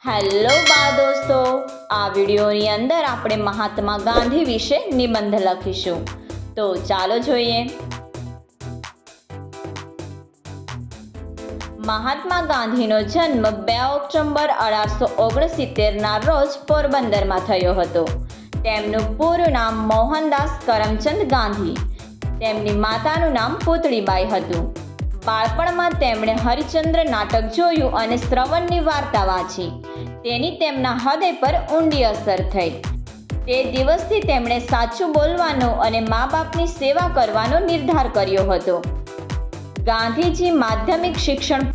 Hello બા દોસ્તો, આ વિડીયોની અંદર આપણે મહાત્મા ગાંધી વિશે નિબંધ લખીશું. તો ચાલો જોઈએ. મહાત્મા ગાંધીનો જન્મ 2 ઓક્ટોબર 1869ના રોજ પોરબંદરમાં થયો હતો. તેમનું પૂરું નામ મોહનદાસ કરમચંદ ગાંધી. તેમની માતાનું નામ પુતળીબાઈ હતું. બાળપણમાં તેમણે હરિશ્ચંદ્ર નાટક જોયું અને શ્રવણની વાર્તા વાંચી. તેની તેમના હૃદય પર ઊંડી અસર થઈ. તે દિવસથી તેમણે સાચું બોલવાનો અને મા બાપની સેવા કરવાનો નિર્ધાર કર્યો હતો. ગાંધીજી માધ્યમિક શિક્ષણ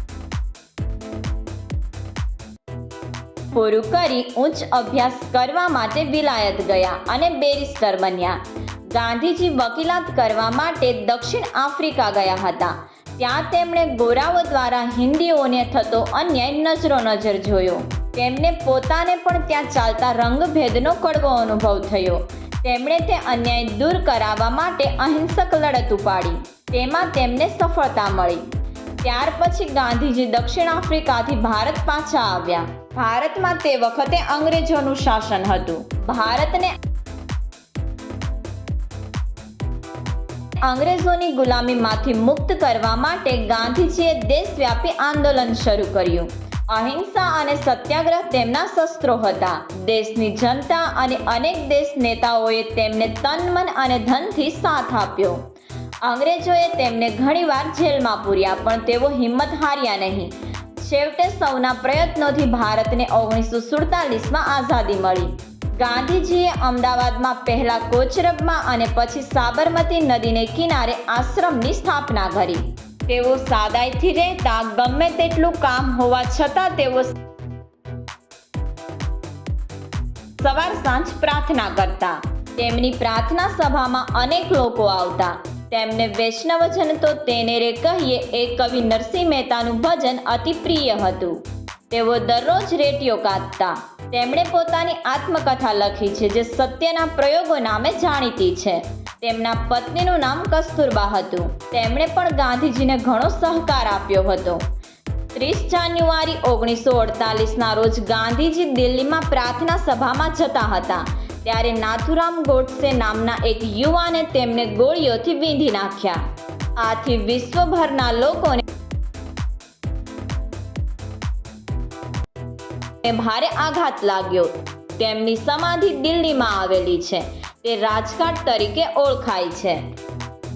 પૂરું કરી ઉચ્ચ અભ્યાસ કરવા માટે વિલાયત ગયા અને બેરિસ્ટર બન્યા. ગાંધીજી વકીલાત કરવા માટે દક્ષિણ આફ્રિકા ગયા હતા. ત્યાં તેમણે ગોરાઓ દ્વારા હિન્દીઓને થતો અન્યાય નજરો નજર જોયો. તેમને પોતાને પણ ત્યાં ચાલતા રંગભેદનો કડવો અનુભવ થયો. તેમણે તે અન્યાય દૂર કરાવવા માટે અહિંસક લડત ઉપાડી. તેમાં તેમને સફળતા મળી. ત્યાર પછી ગાંધીજી દક્ષિણ આફ્રિકાથી ભારત પાછા આવ્યા. ભારતમાં તે વખતે અંગ્રેજોનું શાસન હતું. ભારતને અંગ્રેજોની ગુલામીમાંથી મુક્ત કરવા માટે ગાંધીજીએ દેશવ્યાપી આંદોલન શરૂ કર્યું. અહિંસા અને સત્યાગ્રહ તેમના શસ્ત્રો હતા. દેશની જનતા અને અનેક દેશ નેતાઓએ તેમને તન મન અને ધનથી સાથ આપ્યો. અંગ્રેજોએ તેમને ઘણીવાર જેલમાં પૂર્યા, પણ તેઓ હિંમત હાર્યા નહીં. છેવટે સૌના પ્રયત્નોથી ભારતને 1947માં આઝાદી મળી. ગાંધીજીએ અમદાવાદમાં પહેલા કોચરબમાં અને પછી સાબરમતી નદીને કિનારે આશ્રમની સ્થાપના કરી. તેઓ સાદાઈથી રહેતા. ગમે તેટલું કામ હોવા છતાં તેઓ સવાર સાંજ પ્રાર્થના કરતા. તેમની પ્રાર્થના સભામાં અનેક લોકો આવતા. તેમને વૈષ્ણવજન તો તેને રે કહીએ એ કવિ નરસિંહ મહેતાનું ભજન અતિ પ્રિય હતું. તેઓ દરરોજ રેડિયો ગાતા. તેમણે પોતાની આત્મકથા લખી છે, જે સત્યના પ્રયોગો નામે જાણીતી છે. તેમના પત્નીનું નામ કસ્તુરબા હતું. તેમણે પણ ગાંધીજીને ઘણો સહકાર આપ્યો હતો. 30 જાન્યુઆરી 1948ના રોજ ગાંધીજી દિલ્હીમાં પ્રાર્થના સભામાં જતા હતા. ત્યારે નાથુરામ ગોડસે નામના એક યુવાને તેમને ગોળીઓથી વીંધી નાખ્યા. આથી વિશ્વભરના લોકોને ભારે આઘાત લાગ્યો. તેમની સમાધિ દિલ્હીમાં આવેલી છે. તે રાજઘાટ તરીકે ઓળખાય છે.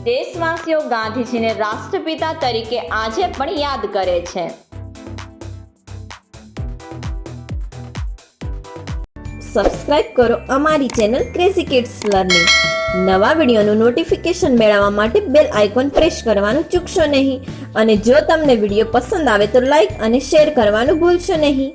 દેશવાસીઓ ગાંધીજીને રાષ્ટ્રપિતા તરીકે આજે પણ યાદ કરે છે. સબસ્ક્રાઇબ કરો અમારી ચેનલ ક્રેઝી કિડ્સ લર્નિંગ. નવા વિડીયોનું નોટિફિકેશન મેળવવા માટે બેલ આઇકોન પ્રેસ કરવાનું ચૂકશો નહીં. અને જો તમને વિડીયો પસંદ આવે તો લાઈક અને શેર કરવાનું ભૂલશો નહીં.